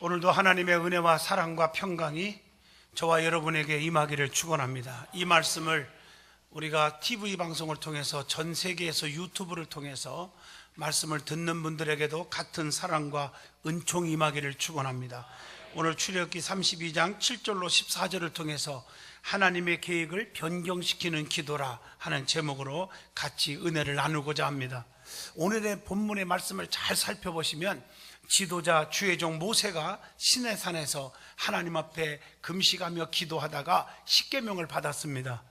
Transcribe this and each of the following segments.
오늘도 하나님의 은혜와 사랑과 평강이 저와 여러분에게 임하기를 축원합니다. 이 말씀을 우리가 TV 방송을 통해서 전 세계에서 유튜브를 통해서 말씀을 듣는 분들에게도 같은 사랑과 은총이 임하기를 축원합니다. 오늘 출애굽기 32장 7절로 14절을 통해서 하나님의 계획을 변경시키는 기도라 하는 제목으로 같이 은혜를 나누고자 합니다. 오늘의 본문의 말씀을 잘 살펴보시면 지도자 주의종 모세가 시내산에서 하나님 앞에 금식하며 기도하다가 십계명을 받았습니다.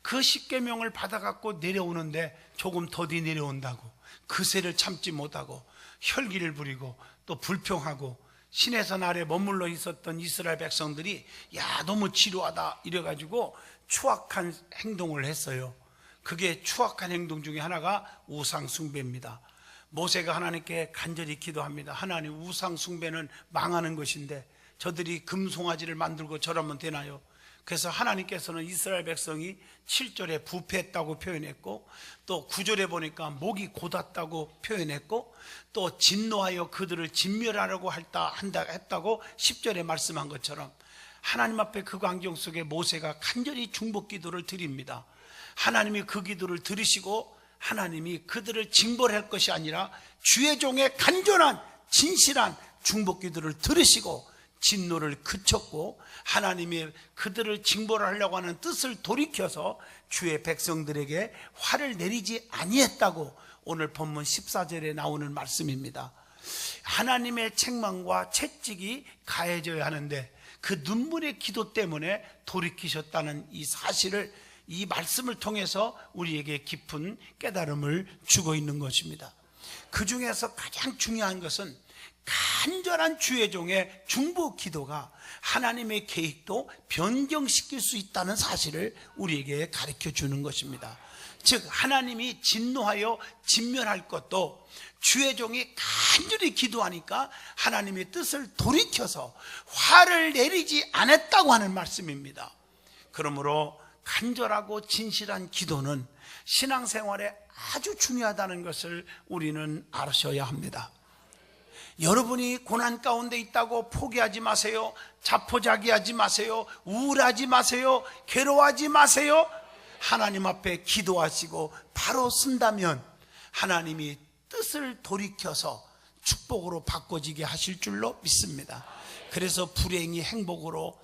그 십계명을 받아갖고 내려오는데 조금 더디 내려온다고 그새를 참지 못하고 혈기를 부리고 또 불평하고 시내산 아래 머물러 있었던 이스라엘 백성들이 야 너무 지루하다 이래가지고 추악한 행동을 했어요. 그게 추악한 행동 중에 하나가 우상 숭배입니다. 모세가 하나님께 간절히 기도합니다. 하나님, 우상 숭배는 망하는 것인데 저들이 금송아지를 만들고 저러면 되나요? 그래서 하나님께서는 이스라엘 백성이 7절에 부패했다고 표현했고 또 9절에 보니까 목이 곧았다고 표현했고 또 진노하여 그들을 진멸하려고 했다고 10절에 말씀한 것처럼 하나님 앞에 그 광경 속에 모세가 간절히 중보 기도를 드립니다. 하나님이 그 기도를 들으시고 하나님이 그들을 징벌할 것이 아니라 주의 종의 간절한 진실한 중보 기도를 들으시고 진노를 그쳤고 하나님이 그들을 징벌하려고 하는 뜻을 돌이켜서 주의 백성들에게 화를 내리지 아니했다고 오늘 본문 14절에 나오는 말씀입니다. 하나님의 책망과 채찍이 가해져야 하는데 그 눈물의 기도 때문에 돌이키셨다는 이 사실을 이 말씀을 통해서 우리에게 깊은 깨달음을 주고 있는 것입니다. 그 중에서 가장 중요한 것은 간절한 주의 종의 중보 기도가 하나님의 계획도 변경시킬 수 있다는 사실을 우리에게 가르쳐 주는 것입니다. 즉 하나님이 진노하여 진멸할 것도 주의 종이 간절히 기도하니까 하나님의 뜻을 돌이켜서 화를 내리지 않았다고 하는 말씀입니다. 그러므로 간절하고 진실한 기도는 신앙생활에 아주 중요하다는 것을 우리는 아셔야 합니다. 여러분이 고난 가운데 있다고 포기하지 마세요. 자포자기하지 마세요. 우울하지 마세요. 괴로워하지 마세요. 하나님 앞에 기도하시고 바로 쓴다면 하나님이 뜻을 돌이켜서 축복으로 바꿔지게 하실 줄로 믿습니다. 그래서 불행이 행복으로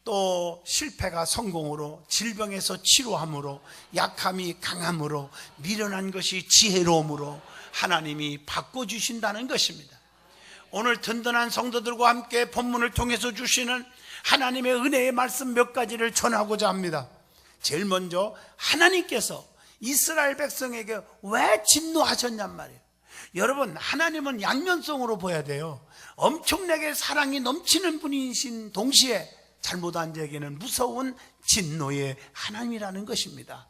또 실패가 성공으로 질병에서 치료함으로 약함이 강함으로 미련한 것이 지혜로움으로 하나님이 바꿔주신다는 것입니다. 오늘 든든한 성도들과 함께 본문을 통해서 주시는 하나님의 은혜의 말씀 몇 가지를 전하고자 합니다. 제일 먼저 하나님께서 이스라엘 백성에게 왜 진노하셨냔 말이에요. 여러분, 하나님은 양면성으로 보여야 돼요. 엄청나게 사랑이 넘치는 분이신 동시에 잘못한 자에게는 무서운 진노의 하나님이라는 것입니다.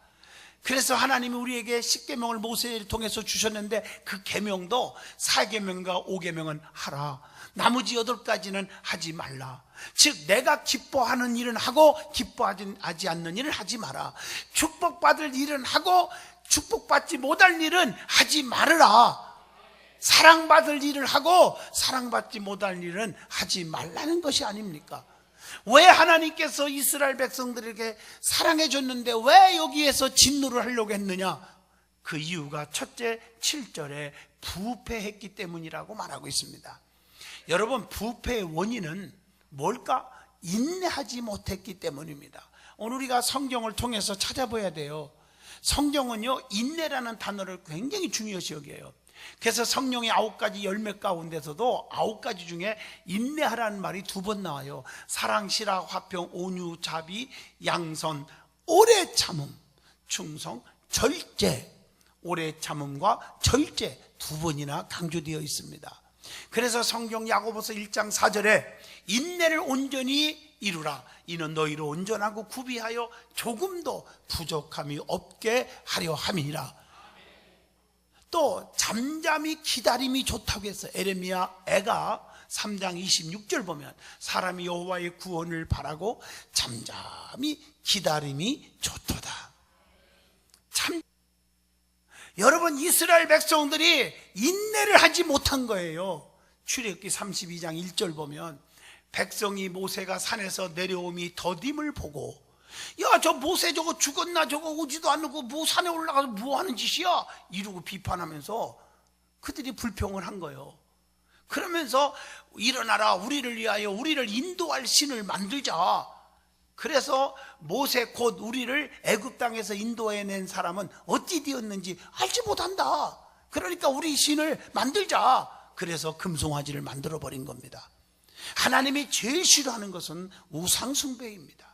그래서 하나님이 우리에게 10계명을 모세를 통해서 주셨는데 그 계명도 4계명과 5계명은 하라, 나머지 8가지는 하지 말라. 즉 내가 기뻐하는 일은 하고 기뻐하지 않는 일은 하지 마라. 축복받을 일은 하고 축복받지 못할 일은 하지 말으라. 사랑받을 일을 하고 사랑받지 못할 일은 하지 말라는 것이 아닙니까? 왜 하나님께서 이스라엘 백성들에게 사랑해 줬는데 왜 여기에서 진노를 하려고 했느냐? 그 이유가 첫째 7절에 부패했기 때문이라고 말하고 있습니다. 여러분, 부패의 원인은 뭘까? 인내하지 못했기 때문입니다. 오늘 우리가 성경을 통해서 찾아봐야 돼요. 성경은요, 인내라는 단어를 굉장히 중요시 여겨요. 그래서 성령의 9가지 열매 가운데서도 9가지 중에 인내하라는 말이 2번 나와요. 사랑, 실학, 화평, 온유, 자비, 양선, 오래 참음, 충성, 절제. 오래 참음과 절제 2번이나 강조되어 있습니다. 그래서 성경 야고보서 1장 4절에 인내를 온전히 이루라. 이는 너희로 온전하고 구비하여 조금도 부족함이 없게 하려 함이니라. 또 잠잠히 기다림이 좋다고 했어요. 에레미야 애가 3장 26절 보면 사람이 여호와의 구원을 바라고 잠잠히 기다림이 좋도다. 여러분, 이스라엘 백성들이 인내를 하지 못한 거예요. 출애굽기 32장 1절 보면 백성이 모세가 산에서 내려옴이 더딤을 보고, 야, 저 모세 저거 죽었나, 저거 오지도 않고 뭐 산에 올라가서 뭐 하는 짓이야, 이러고 비판하면서 그들이 불평을 한 거예요. 그러면서 일어나라, 우리를 위하여 우리를 인도할 신을 만들자. 그래서 모세 곧 우리를 애굽 땅에서 인도해낸 사람은 어찌 되었는지 알지 못한다. 그러니까 우리 신을 만들자. 그래서 금송아지를 만들어 버린 겁니다. 하나님이 제일 싫어하는 것은 우상 숭배입니다.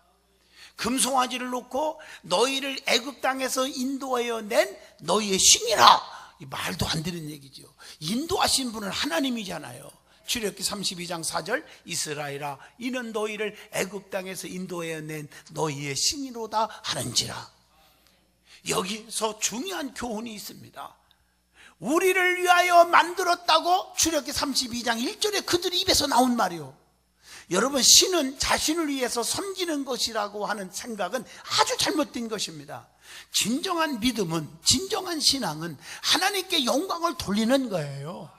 금송아지를 놓고 너희를 애굽 땅에서 인도하여 낸 너희의 신이라, 이 말도 안 되는 얘기죠. 인도하신 분은 하나님이잖아요. 출애굽기 32장 4절, 이스라엘아, 이는 너희를 애굽 땅에서 인도하여 낸 너희의 신이로다 하는지라. 여기서 중요한 교훈이 있습니다. 우리를 위하여 만들었다고 출애굽기 32장 1절에 그들 입에서 나온 말이요. 여러분, 신은 자신을 위해서 섬기는 것이라고 하는 생각은 아주 잘못된 것입니다. 진정한 믿음은, 진정한 신앙은 하나님께 영광을 돌리는 거예요.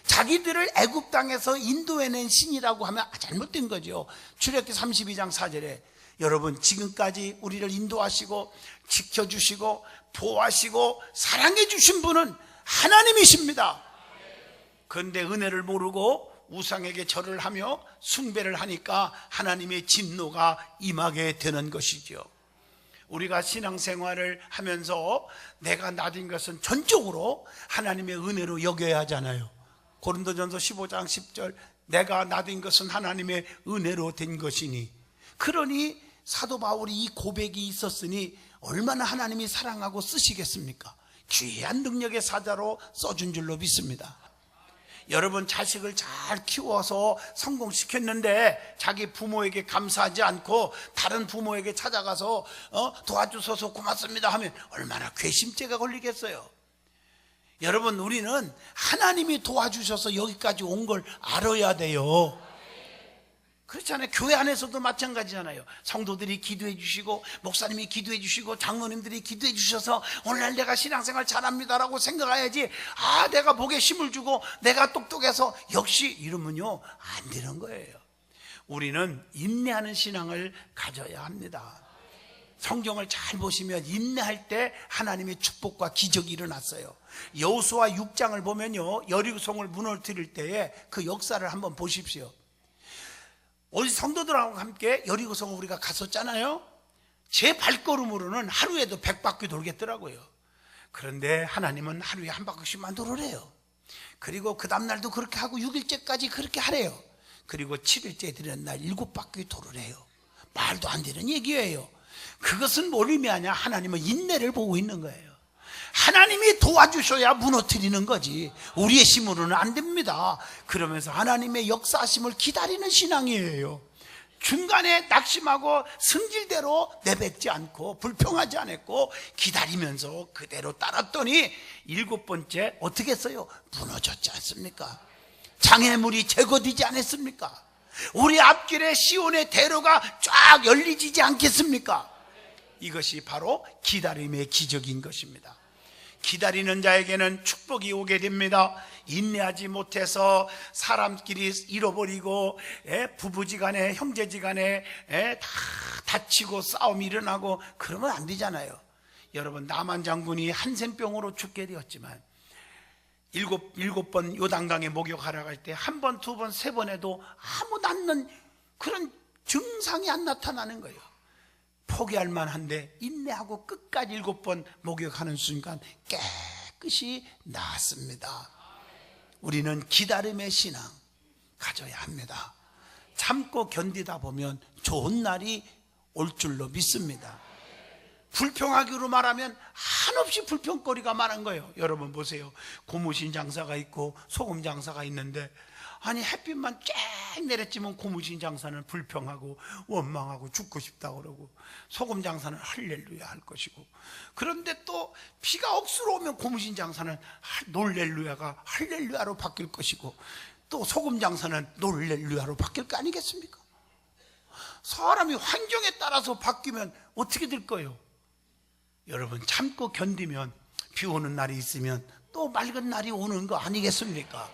자기들을 애굽 땅에서 인도해낸 신이라고 하면 잘못된 거죠. 출애굽기 32장 4절에 여러분, 지금까지 우리를 인도하시고 지켜주시고 보호하시고 사랑해 주신 분은 하나님이십니다. 그런데 은혜를 모르고 우상에게 절을 하며 숭배를 하니까 하나님의 진노가 임하게 되는 것이죠. 우리가 신앙생활을 하면서 내가 나딘 것은 전적으로 하나님의 은혜로 여겨야 하잖아요. 고린도전서 15장 10절, 내가 나딘 것은 하나님의 은혜로 된 것이니. 그러니 사도 바울이 이 고백이 있었으니 얼마나 하나님이 사랑하고 쓰시겠습니까? 귀한 능력의 사자로 써준 줄로 믿습니다. 여러분, 자식을 잘 키워서 성공시켰는데 자기 부모에게 감사하지 않고 다른 부모에게 찾아가서 도와주셔서 고맙습니다 하면 얼마나 괘씸죄가 걸리겠어요. 여러분, 우리는 하나님이 도와주셔서 여기까지 온 걸 알아야 돼요. 그렇잖아요. 교회 안에서도 마찬가지잖아요. 성도들이 기도해 주시고 목사님이 기도해 주시고 장로님들이 기도해 주셔서 오늘날 내가 신앙생활 잘합니다라고 생각해야지, 아, 내가 목에 힘을 주고 내가 똑똑해서 역시 이러면요 안 되는 거예요. 우리는 인내하는 신앙을 가져야 합니다. 성경을 잘 보시면 인내할 때 하나님의 축복과 기적이 일어났어요. 여호수아 6장을 보면요, 여리고성을 무너뜨릴 때에 그 역사를 한번 보십시오. 우리 성도들하고 함께 여리고성을 우리가 갔었잖아요. 제 발걸음으로는 하루에도 100바퀴 돌겠더라고요. 그런데 하나님은 하루에 한 바퀴씩만 돌으래요. 그리고 그 다음날도 그렇게 하고 6일째까지 그렇게 하래요. 그리고 7일째 되는 날 7바퀴 돌으래요. 말도 안 되는 얘기예요. 그것은 뭘 의미하냐? 하나님은 인내를 보고 있는 거예요. 하나님이 도와주셔야 무너뜨리는 거지 우리의 힘으로는 안 됩니다. 그러면서 하나님의 역사하심을 기다리는 신앙이에요. 중간에 낙심하고 승질대로 내뱉지 않고 불평하지 않았고 기다리면서 그대로 따랐더니 7번째 어떻게 했어요? 무너졌지 않습니까? 장애물이 제거되지 않았습니까? 우리 앞길에 시온의 대로가 쫙 열리지 않겠습니까? 이것이 바로 기다림의 기적인 것입니다. 기다리는 자에게는 축복이 오게 됩니다. 인내하지 못해서 사람끼리 잃어버리고 부부지간에 형제지간에 다 다치고 싸움이 일어나고 그러면 안 되잖아요. 여러분, 나만 장군이 한센병으로 죽게 되었지만 일곱 번 요단강에 목욕하러 갈 때 한 번, 두 번, 세 번에도 아무 낫는 그런 증상이 안 나타나는 거예요. 포기할 만한데 인내하고 끝까지 7번 목욕하는 순간 깨끗이 나았습니다. 우리는 기다림의 신앙 가져야 합니다. 참고 견디다 보면 좋은 날이 올 줄로 믿습니다. 불평하기로 말하면 한없이 불평거리가 많은 거예요. 여러분 보세요. 고무신 장사가 있고 소금 장사가 있는데, 아니 햇빛만 쫙 내렸지만 고무신 장사는 불평하고 원망하고 죽고 싶다 그러고, 소금 장사는 할렐루야 할 것이고, 그런데 또 비가 억수로 오면 고무신 장사는 놀렐루야가 할렐루야로 바뀔 것이고, 또 소금 장사는 놀렐루야로 바뀔 거 아니겠습니까? 사람이 환경에 따라서 바뀌면 어떻게 될 거예요? 여러분, 참고 견디면 비 오는 날이 있으면 또 맑은 날이 오는 거 아니겠습니까?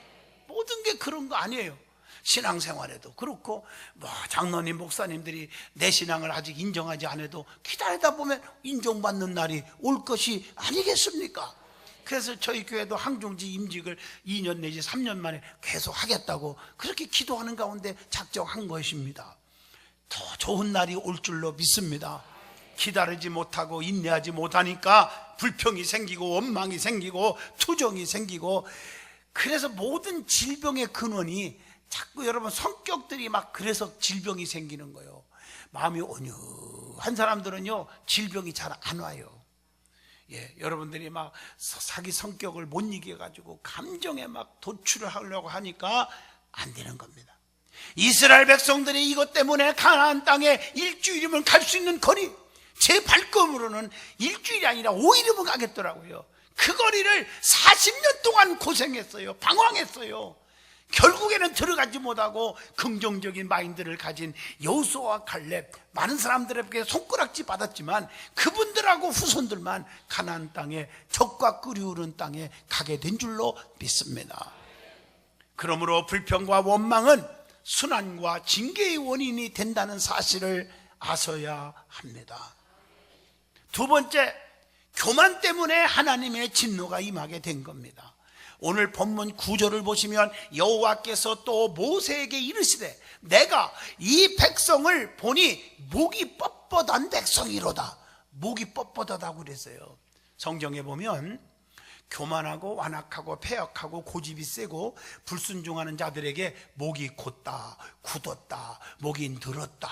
모든 게 그런 거 아니에요. 신앙생활에도 그렇고 장로님 목사님들이 내 신앙을 아직 인정하지 않아도 기다리다 보면 인정받는 날이 올 것이 아니겠습니까? 그래서 저희 교회도 항중지 임직을 2년 내지 3년 만에 계속 하겠다고 그렇게 기도하는 가운데 작정한 것입니다. 더 좋은 날이 올 줄로 믿습니다. 기다리지 못하고 인내하지 못하니까 불평이 생기고 원망이 생기고 투정이 생기고, 그래서 모든 질병의 근원이 자꾸 여러분 성격들이 막 그래서 질병이 생기는 거예요. 마음이 온유한 사람들은요 질병이 잘 안 와요. 여러분들이 막 자기 성격을 못 이겨가지고 감정에 막 도출을 하려고 하니까 안 되는 겁니다. 이스라엘 백성들이 이것 때문에 가나안 땅에 일주일이면 갈 수 있는 거리, 제 발걸음으로는 일주일이 아니라 5일이면 가겠더라고요. 그 거리를 40년 동안 고생했어요. 방황했어요. 결국에는 들어가지 못하고 긍정적인 마인드를 가진 여호수아와 갈렙, 많은 사람들에게 손가락질 받았지만 그분들하고 후손들만 가나안 땅에 적과 끓이우는 땅에 가게 된 줄로 믿습니다. 그러므로 불평과 원망은 순환과 징계의 원인이 된다는 사실을 아셔야 합니다. 두 번째, 교만 때문에 하나님의 진노가 임하게 된 겁니다. 오늘 본문 9절을 보시면 여호와께서 또 모세에게 이르시되 내가 이 백성을 보니 목이 뻣뻣한 백성이로다. 목이 뻣뻣하다고 그랬어요. 성경에 보면 교만하고 완악하고 패역하고 고집이 세고 불순종하는 자들에게 목이 곧다, 굳었다, 목이 늘었다.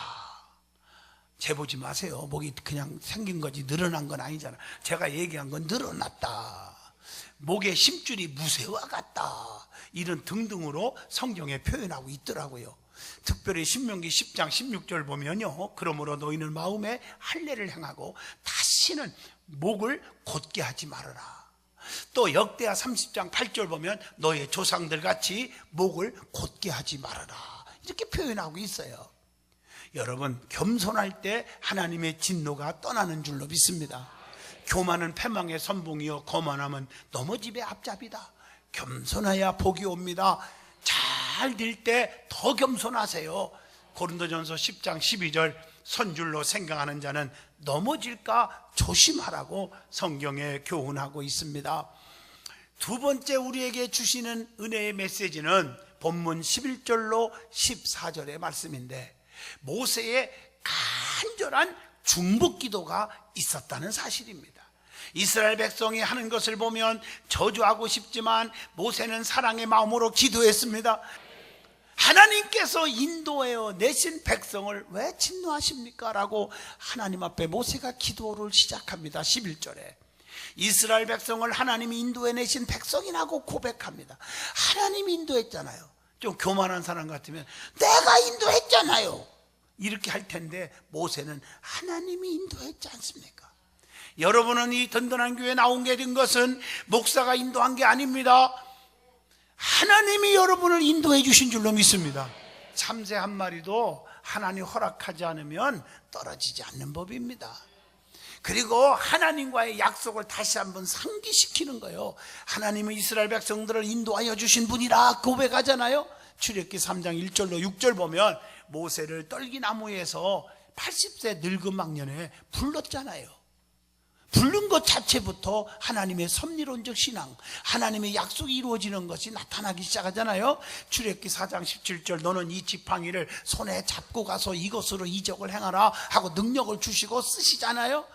재보지 마세요. 목이 그냥 생긴 거지 늘어난 건 아니잖아. 제가 얘기한 건 늘어났다, 목의 심줄이 무쇠와 같다, 이런 등등으로 성경에 표현하고 있더라고요. 특별히 신명기 10장 16절 보면요, 그러므로 너희는 마음에 할례를 행하고 다시는 목을 곧게 하지 말아라. 또 역대하 30장 8절 보면 너의 조상들 같이 목을 곧게 하지 말아라, 이렇게 표현하고 있어요. 여러분, 겸손할 때 하나님의 진노가 떠나는 줄로 믿습니다. 교만은 패망의 선봉이요 거만함은 넘어짐의 앞잡이다. 겸손해야 복이 옵니다. 잘 될 때 더 겸손하세요. 고린도전서 10장 12절 선줄로 생각하는 자는 넘어질까 조심하라고 성경에 교훈하고 있습니다. 두 번째 우리에게 주시는 은혜의 메시지는 본문 11절로 14절의 말씀인데, 모세의 간절한 중복 기도가 있었다는 사실입니다. 이스라엘 백성이 하는 것을 보면 저주하고 싶지만 모세는 사랑의 마음으로 기도했습니다. 하나님께서 인도하여 내신 백성을 왜 진노하십니까? 라고 하나님 앞에 모세가 기도를 시작합니다. 11절에 이스라엘 백성을 하나님이 인도해 내신 백성이라고 고백합니다. 하나님이 인도했잖아요. 좀 교만한 사람 같으면 내가 인도했잖아요, 이렇게 할 텐데 모세는 하나님이 인도했지 않습니까? 여러분은 이 든든한 교회에 나온 게 된 것은 목사가 인도한 게 아닙니다. 하나님이 여러분을 인도해 주신 줄로 믿습니다. 참새 한 마리도 하나님 허락하지 않으면 떨어지지 않는 법입니다. 그리고 하나님과의 약속을 다시 한번 상기시키는 거예요. 하나님은 이스라엘 백성들을 인도하여 주신 분이라 고백하잖아요. 출애굽기 3장 1절로 6절 보면 모세를 떨기나무에서 80세 늙은 망년에 불렀잖아요. 부른 것 자체부터 하나님의 섭리론적 신앙, 하나님의 약속이 이루어지는 것이 나타나기 시작하잖아요. 출애굽기 4장 17절 너는 이 지팡이를 손에 잡고 가서 이것으로 이적을 행하라 하고 능력을 주시고 쓰시잖아요.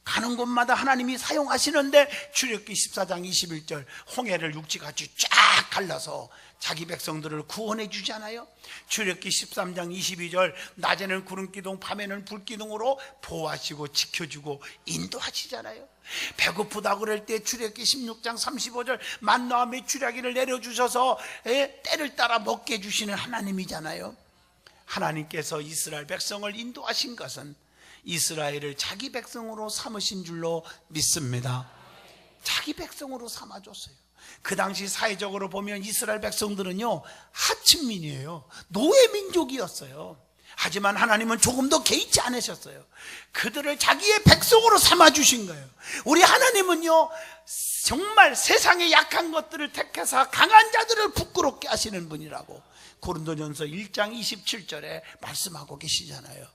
가는 곳마다 하나님이 사용하시는데 출애굽기 14장 21절 홍해를 육지같이 쫙 갈라서 자기 백성들을 구원해 주잖아요. 출애굽기 13장 22절 낮에는 구름기둥 밤에는 불기둥으로 보호하시고 지켜주고 인도하시잖아요. 배고프다 그럴 때 출애굽기 16장 35절 만나와 메추라기를 내려주셔서 때를 따라 먹게 해주시는 하나님이잖아요. 하나님께서 이스라엘 백성을 인도하신 것은 이스라엘을 자기 백성으로 삼으신 줄로 믿습니다. 자기 백성으로 삼아줬어요. 그 당시 사회적으로 보면 이스라엘 백성들은요 하층민이에요. 노예민족이었어요. 하지만 하나님은 조금 더 개의치 않으셨어요. 그들을 자기의 백성으로 삼아주신 거예요. 우리 하나님은요 정말 세상의 약한 것들을 택해서 강한 자들을 부끄럽게 하시는 분이라고 고린도전서 1장 27절에 말씀하고 계시잖아요.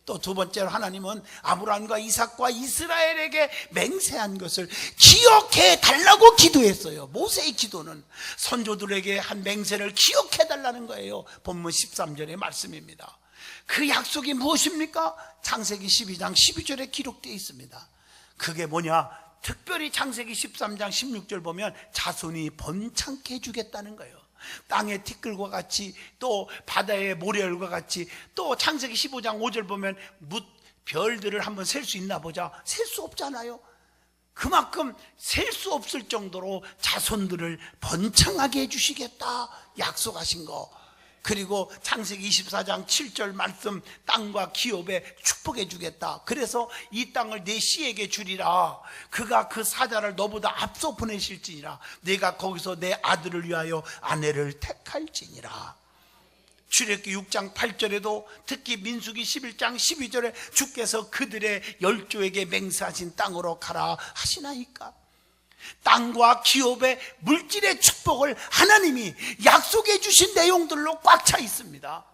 또 두 번째로 하나님은 아브라함과 이삭과 이스라엘에게 맹세한 것을 기억해 달라고 기도했어요. 모세의 기도는 선조들에게 한 맹세를 기억해 달라는 거예요. 본문 13절의 말씀입니다. 그 약속이 무엇입니까? 창세기 12장 12절에 기록되어 있습니다. 그게 뭐냐? 특별히 창세기 13장 16절 보면 자손이 번창케 해주겠다는 거예요. 땅의 티끌과 같이, 또 바다의 모래알과 같이, 또 창세기 15장 5절 보면 별들을 한번 셀 수 있나 보자. 셀 수 없잖아요. 그만큼 셀 수 없을 정도로 자손들을 번창하게 해주시겠다 약속하신 거. 그리고 창세기 24장 7절 말씀, 땅과 기업에 축복해 주겠다. 그래서 이 땅을 내 씨에게 주리라. 그가 그 사자를 너보다 앞서 보내실지니라. 내가 거기서 내 아들을 위하여 아내를 택할지니라. 출애굽기 6장 8절에도 특히 민수기 11장 12절에 주께서 그들의 열조에게 맹세하신 땅으로 가라 하시나이까. 땅과 기업의 물질의 축복을 하나님이 약속해 주신 내용들로 꽉 차 있습니다.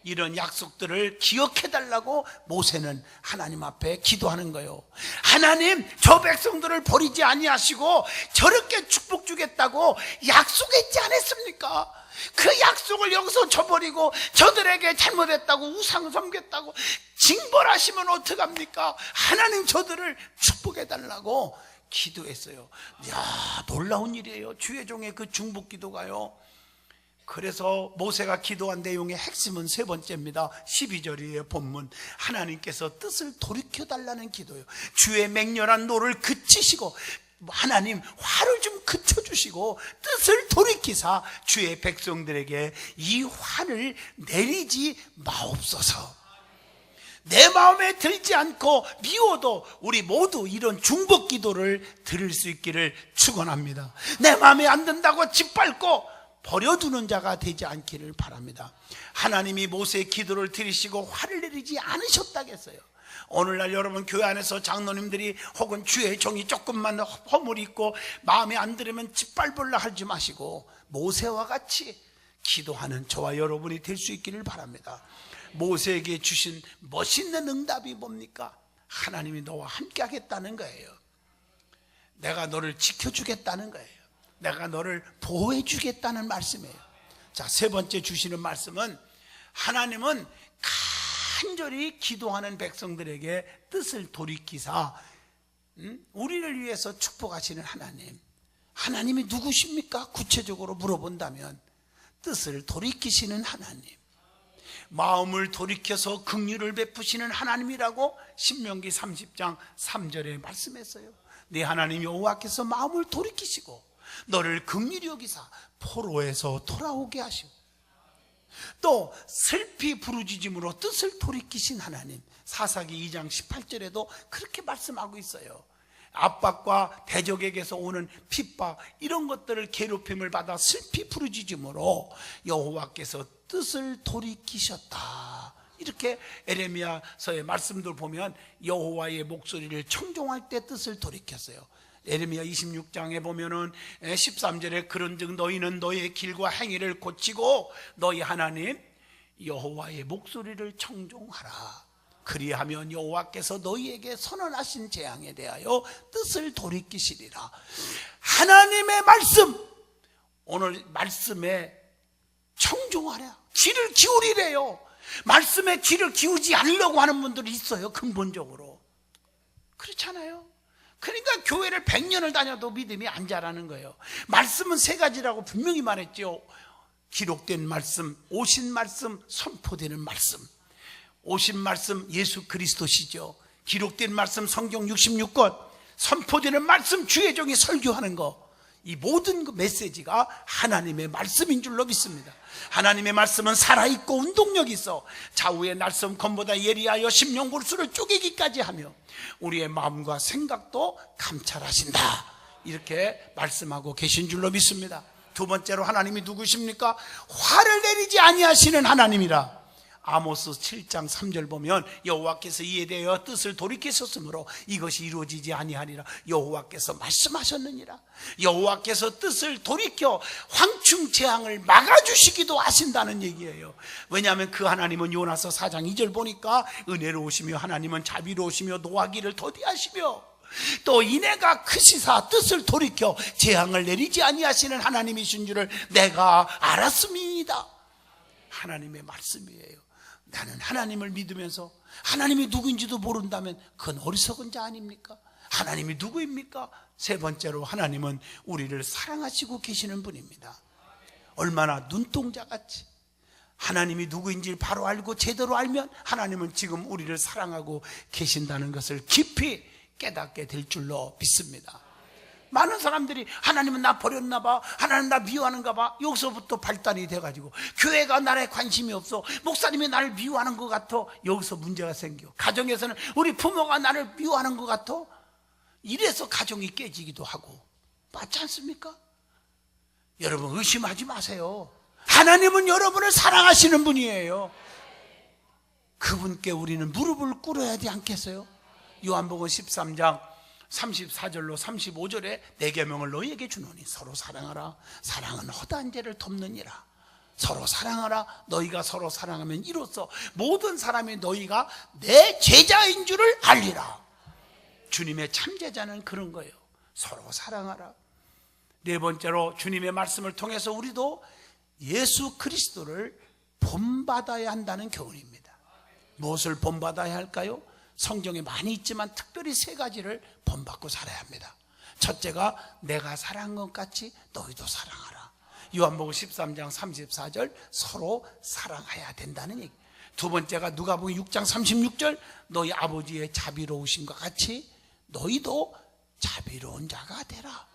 이런 약속들을 기억해 달라고 모세는 하나님 앞에 기도하는 거예요. 하나님, 저 백성들을 버리지 아니하시고 저렇게 축복 주겠다고 약속했지 않았습니까? 그 약속을 여기서 저버리고 저들에게 잘못했다고 우상 섬겼다고 징벌하시면 어떡합니까? 하나님, 저들을 축복해 달라고 기도했어요. 이야, 놀라운 일이에요. 주의 종의 그 중복 기도가요. 그래서 모세가 기도한 내용의 핵심은 세 번째입니다. 12절이에요. 본문. 하나님께서 뜻을 돌이켜 달라는 기도예요. 주의 맹렬한 노를 그치시고, 하나님 화를 좀 그쳐주시고 뜻을 돌이키사 주의 백성들에게 이 화를 내리지 마옵소서. 내 마음에 들지 않고 미워도 우리 모두 이런 중복 기도를 드릴 수 있기를 축원합니다. 내 마음에 안 든다고 짓밟고 버려두는 자가 되지 않기를 바랍니다. 하나님이 모세의 기도를 들으시고 화를 내리지 않으셨다겠어요. 오늘날 여러분 교회 안에서 장로님들이 혹은 주의 종이 조금만 허물이 있고 마음에 안 들으면 짓밟으려 하지 마시고 모세와 같이 기도하는 저와 여러분이 될 수 있기를 바랍니다. 모세에게 주신 멋있는 응답이 뭡니까? 하나님이 너와 함께 하겠다는 거예요. 내가 너를 지켜주겠다는 거예요. 내가 너를 보호해 주겠다는 말씀이에요. 자, 세 번째 주시는 말씀은 하나님은 간절히 기도하는 백성들에게 뜻을 돌이키사 우리를 위해서 축복하시는 하나님. 하나님이 누구십니까? 구체적으로 물어본다면 뜻을 돌이키시는 하나님, 마음을 돌이켜서 긍휼을 베푸시는 하나님이라고 신명기 30장 3절에 말씀했어요. 네 하나님 여호와께서 마음을 돌이키시고 너를 긍휼히 여기사 포로에서 돌아오게 하시고 또 슬피 부르짖음으로 뜻을 돌이키신 하나님. 사사기 2장 18절에도 그렇게 말씀하고 있어요. 압박과 대적에게서 오는 핍박, 이런 것들을 괴롭힘을 받아 슬피 부르짖음으로 여호와께서 뜻을 돌이키셨다. 이렇게 에레미야서의 말씀들 보면 여호와의 목소리를 청종할 때 뜻을 돌이켰어요. 에레미야 26장에 보면은 13절에 그런즉 너희는 너희의 길과 행위를 고치고 너희 하나님 여호와의 목소리를 청종하라. 그리하면 여호와께서 너희에게 선언하신 재앙에 대하여 뜻을 돌이키시리라. 하나님의 말씀, 오늘 말씀에 청종하라, 귀를 기울이래요. 말씀에 귀를 기울이지 않으려고 하는 분들이 있어요. 근본적으로 그렇잖아요. 그러니까 교회를 100년을 다녀도 믿음이 안 자라는 거예요. 말씀은 세 가지라고 분명히 말했죠. 기록된 말씀, 오신 말씀, 선포되는 말씀. 오신 말씀 예수 그리스도시죠. 기록된 말씀 성경 66권, 선포되는 말씀 주의 종이 설교하는 거, 이 모든 그 메시지가 하나님의 말씀인 줄로 믿습니다. 하나님의 말씀은 살아있고 운동력이 있어 좌우의 날쌘 검보다 예리하여 심령골수를 쪼개기까지 하며 우리의 마음과 생각도 감찰하신다. 이렇게 말씀하고 계신 줄로 믿습니다. 두 번째로 하나님이 누구십니까? 화를 내리지 아니하시는 하나님이라. 아모스 7장 3절 보면 여호와께서 이에 대하여 뜻을 돌이키셨으므로 이것이 이루어지지 아니하리라 여호와께서 말씀하셨느니라. 여호와께서 뜻을 돌이켜 황충 재앙을 막아주시기도 하신다는 얘기예요. 왜냐하면 그 하나님은 요나서 4장 2절 보니까 은혜로우시며 하나님은 자비로우시며 노하기를 더디하시며 또 이내가 크시사 뜻을 돌이켜 재앙을 내리지 아니하시는 하나님이신 줄을 내가 알았음이니이다. 하나님의 말씀이에요. 나는 하나님을 믿으면서 하나님이 누구인지도 모른다면 그건 어리석은 자 아닙니까? 하나님이 누구입니까? 세 번째로 하나님은 우리를 사랑하시고 계시는 분입니다. 얼마나 눈동자같이 하나님이 누구인지 바로 알고 제대로 알면 하나님은 지금 우리를 사랑하고 계신다는 것을 깊이 깨닫게 될 줄로 믿습니다. 많은 사람들이 하나님은 나 버렸나 봐, 하나님 나 미워하는가 봐. 여기서부터 발단이 돼가지고 교회가 나에 관심이 없어, 목사님이 나를 미워하는 것 같아. 여기서 문제가 생겨. 가정에서는 우리 부모가 나를 미워하는 것 같아. 이래서 가정이 깨지기도 하고. 맞지 않습니까? 여러분 의심하지 마세요. 하나님은 여러분을 사랑하시는 분이에요. 그분께 우리는 무릎을 꿇어야 하지 않겠어요? 요한복음 13장 34절로 35절에 내 계명을 너희에게 주노니 서로 사랑하라. 사랑은 허다한 죄를 덮느니라. 서로 사랑하라. 너희가 서로 사랑하면 이로써 모든 사람이 너희가 내 제자인 줄을 알리라. 주님의 참제자는 그런 거예요. 서로 사랑하라. 네 번째로 주님의 말씀을 통해서 우리도 예수 그리스도를 본받아야 한다는 교훈입니다. 무엇을 본받아야 할까요? 성경에 많이 있지만 특별히 세 가지를 본받고 살아야 합니다. 첫째가 내가 사랑한 것 같이 너희도 사랑하라. 요한복음 13장 34절 서로 사랑해야 된다는 얘기. 두 번째가 누가복음 6장 36절 너희 아버지의 자비로우심과 같이 너희도 자비로운 자가 되라.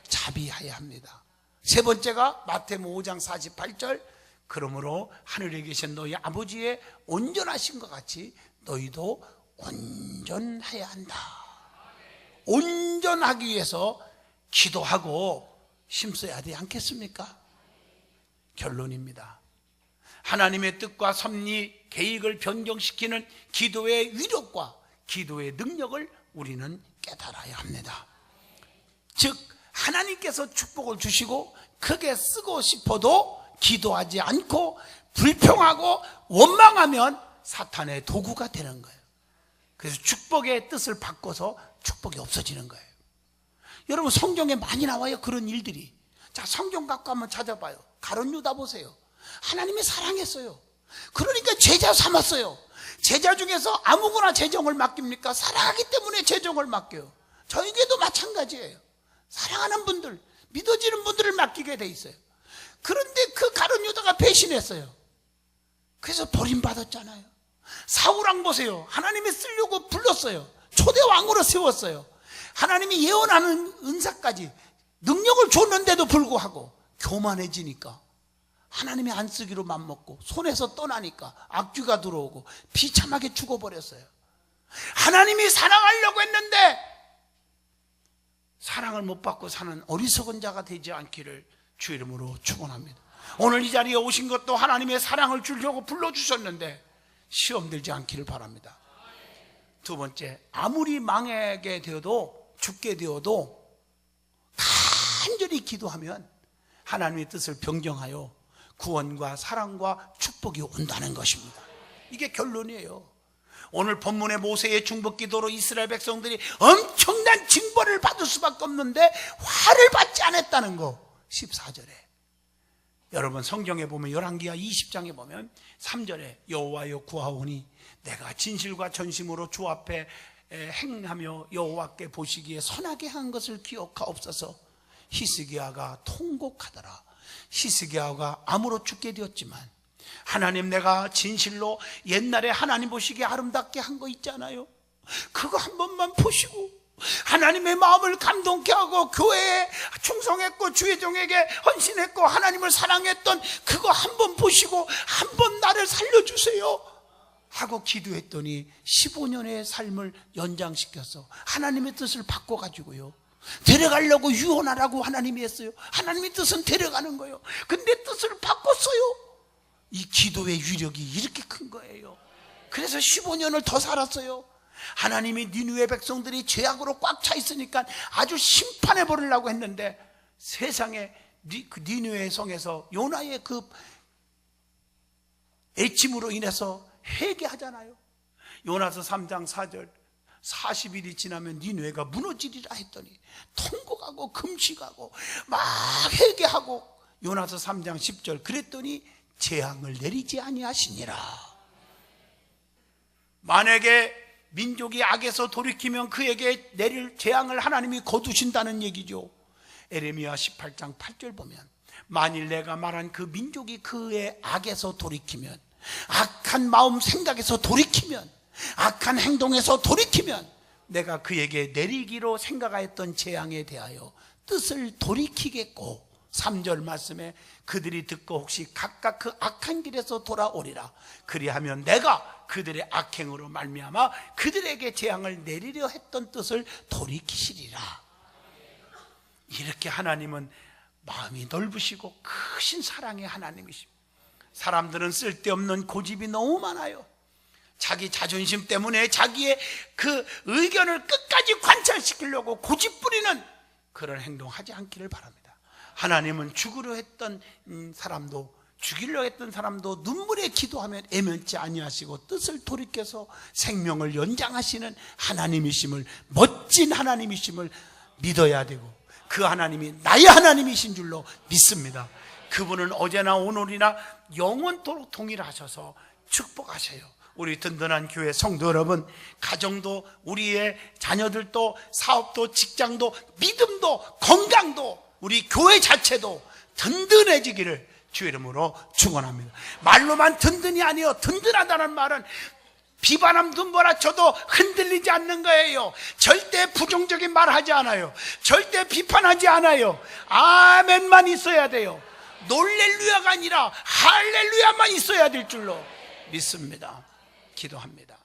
자비해야 합니다. 세 번째가 마태복음 5장 48절 그러므로 하늘에 계신 너희 아버지의 온전하신 것 같이 너희도 온전해야 한다. 온전하기 위해서 기도하고 힘써야 되지 않겠습니까? 결론입니다. 하나님의 뜻과 섭리, 계획을 변경시키는 기도의 위력과 기도의 능력을 우리는 깨달아야 합니다. 즉 하나님께서 축복을 주시고 크게 쓰고 싶어도 기도하지 않고 불평하고 원망하면 사탄의 도구가 되는 거예요. 그래서 축복의 뜻을 바꿔서 축복이 없어지는 거예요. 여러분 성경에 많이 나와요. 그런 일들이. 자, 성경 갖고 한번 찾아봐요. 가룟 유다 보세요. 하나님이 사랑했어요. 그러니까 제자 삼았어요. 제자 중에서 아무거나 재정을 맡깁니까? 사랑하기 때문에 재정을 맡겨요. 저에게도 마찬가지예요. 사랑하는 분들, 믿어지는 분들을 맡기게 돼 있어요. 그런데 그 가룟 유다가 배신했어요. 그래서 버림받았잖아요. 사울왕 보세요. 하나님이 쓰려고 불렀어요. 초대왕으로 세웠어요. 하나님이 예언하는 은사까지 능력을 줬는데도 불구하고 교만해지니까 하나님이 안 쓰기로 맘먹고 손에서 떠나니까 악귀가 들어오고 비참하게 죽어버렸어요. 하나님이 사랑하려고 했는데 사랑을 못 받고 사는 어리석은 자가 되지 않기를 주 이름으로 축원합니다. 오늘 이 자리에 오신 것도 하나님의 사랑을 주려고 불러주셨는데 시험 들지 않기를 바랍니다. 두 번째, 아무리 망하게 되어도 죽게 되어도 간절히 기도하면 하나님의 뜻을 변경하여 구원과 사랑과 축복이 온다는 것입니다. 이게 결론이에요. 오늘 본문의 모세의 중복 기도로 이스라엘 백성들이 엄청난 징벌을 받을 수밖에 없는데 화를 받지 않았다는 거 14절에. 여러분 성경에 보면 열왕기하 20장에 보면 3절에 여호와여 구하오니 내가 진실과 전심으로 주 앞에 행하며 여호와께 보시기에 선하게 한 것을 기억하옵소서. 히스기야가 통곡하더라. 히스기야가 암으로 죽게 되었지만 하나님 내가 진실로 옛날에 하나님 보시기에 아름답게 한 거 있잖아요. 그거 한 번만 보시고 하나님의 마음을 감동케 하고 교회에 충성했고 주의 종에게 헌신했고 하나님을 사랑했던 그거 한 번 보시고 한 번 나를 살려주세요 하고 기도했더니 15년의 삶을 연장시켜서 하나님의 뜻을 바꿔가지고요 데려가려고 유언하라고 하나님이 했어요. 하나님의 뜻은 데려가는 거예요. 근데 뜻을 바꿨어요. 이 기도의 위력이 이렇게 큰 거예요. 그래서 15년을 더 살았어요. 하나님이 니느웨 백성들이 죄악으로 꽉 차 있으니까 아주 심판해 버리려고 했는데, 세상에 그 니느웨 성에서 요나의 그 애침으로 인해서 회개하잖아요. 요나서 3장 4절, 40일이 지나면 니느웨가 무너지리라 했더니 통곡하고 금식하고 막 회개하고, 요나서 3장 10절, 그랬더니 재앙을 내리지 아니하시니라. 만약에 민족이 악에서 돌이키면 그에게 내릴 재앙을 하나님이 거두신다는 얘기죠. 에레미야 18장 8절 보면, 만일 내가 말한 그 민족이 그의 악에서 돌이키면, 악한 마음 생각에서 돌이키면, 악한 행동에서 돌이키면 내가 그에게 내리기로 생각하였던 재앙에 대하여 뜻을 돌이키겠고, 3절 말씀에 그들이 듣고 혹시 각각 그 악한 길에서 돌아오리라. 그리하면 내가 그들의 악행으로 말미암아 그들에게 재앙을 내리려 했던 뜻을 돌이키시리라. 이렇게 하나님은 마음이 넓으시고 크신 사랑의 하나님이십니다. 사람들은 쓸데없는 고집이 너무 많아요. 자기 자존심 때문에 자기의 그 의견을 끝까지 관철시키려고 고집 부리는 그런 행동하지 않기를 바랍니다. 하나님은 죽으려 했던 사람도, 죽이려 했던 사람도 눈물에 기도하면 애면치 아니하시고 뜻을 돌이켜서 생명을 연장하시는 하나님이심을, 멋진 하나님이심을 믿어야 되고, 그 하나님이 나의 하나님이신 줄로 믿습니다. 그분은 어제나 오늘이나 영원토록 동일하셔서 축복하셔요. 우리 든든한 교회 성도 여러분, 가정도, 우리의 자녀들도, 사업도, 직장도, 믿음도, 건강도, 우리 교회 자체도 든든해지기를 주의 이름으로 축원합니다. 말로만 든든이 아니요, 든든하다는 말은 비바람 눈보라쳐도 흔들리지 않는 거예요. 절대 부정적인 말 하지 않아요. 절대 비판하지 않아요. 아멘만 있어야 돼요. 놀렐루야가 아니라 할렐루야만 있어야 될 줄로 믿습니다. 기도합니다.